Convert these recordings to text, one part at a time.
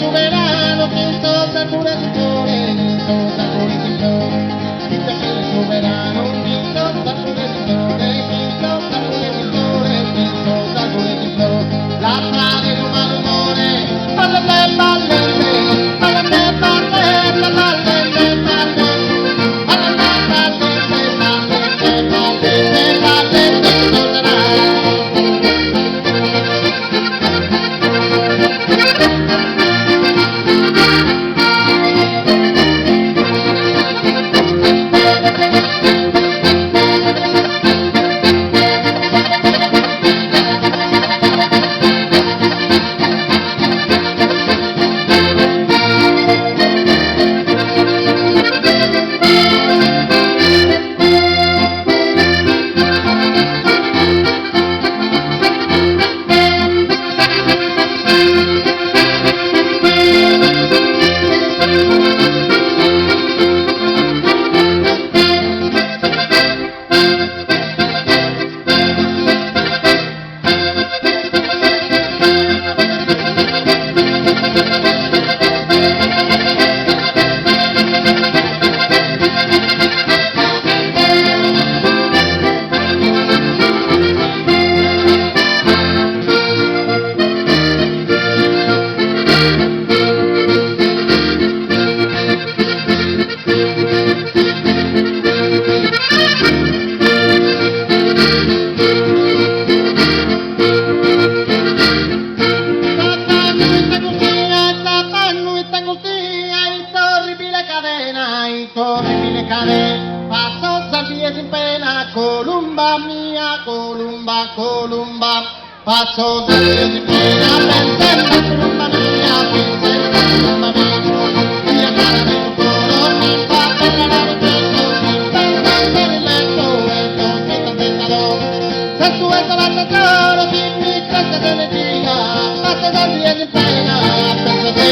su verano quiso ser pura de flores, quiso ser pura de flores. Dice que en su verano quiso ser pura de flores, quiso ser pura de flores, quiso ser pura de flores. La trae de mal humores, palete, palete, palete, palete, palete, palete. Paso salía sin pena, Columba mía, Columba, Columba. Paso salía sin pena, pensé en la Columba mía, pensé en la Columba mía. Y a cara de su coro, mi papel era de peso, sin pensar en el lento, el concito tentador. Se sube el tesoro, sin mi clase de energía. Paso salía sin pena, pensé,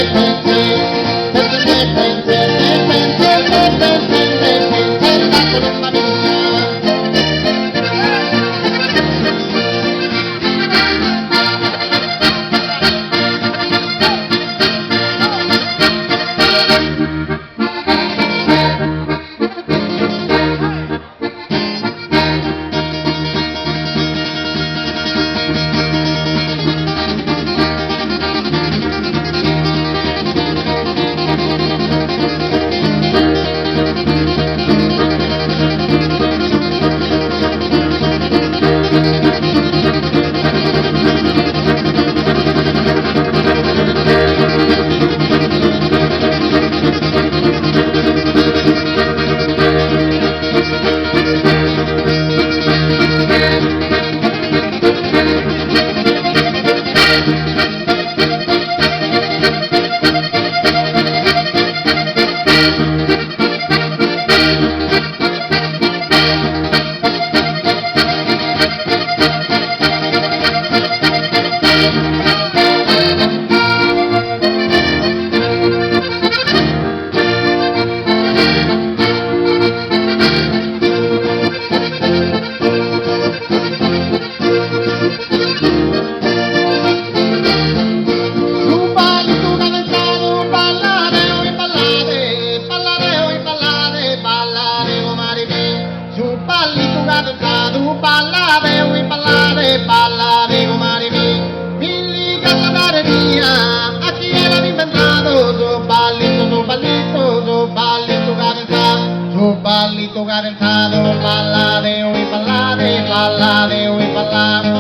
palito garantado, paladeo y palade, paladeo y palade.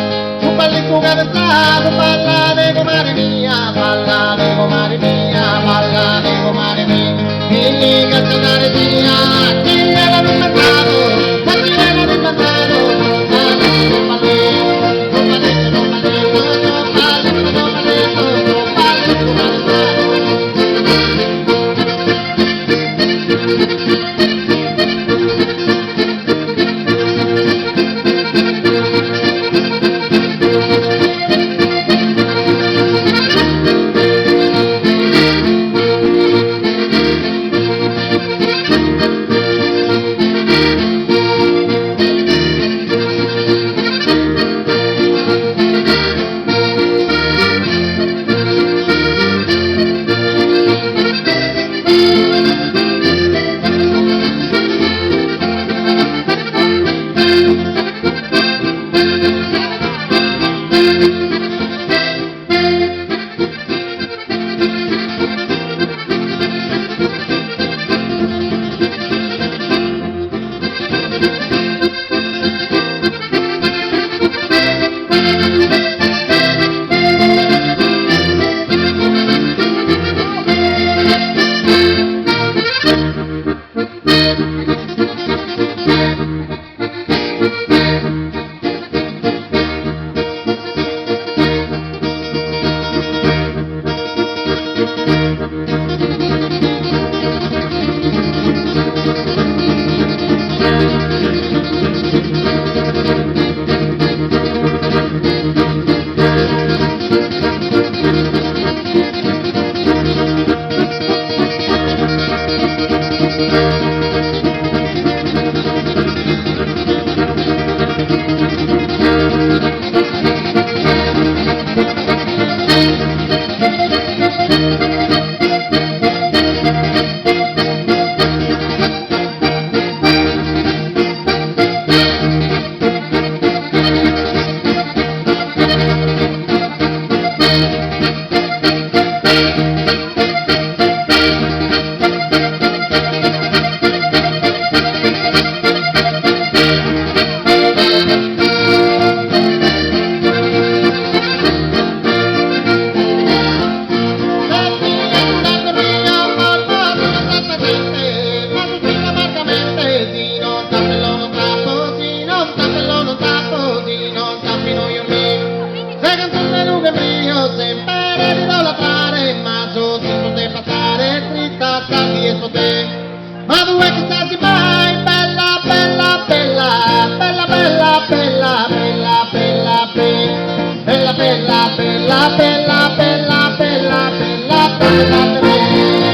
Su palito garantado, paladeo, madre mía, paladeo, madre mía, paladeo, madre mía. Y liga esta madre mía, aquí era mi mercado, aquí era mi mercado. Palito, palito, palito, palito, palito, palito, garantado. bella, bella, bella, bella, bella, bella, bella.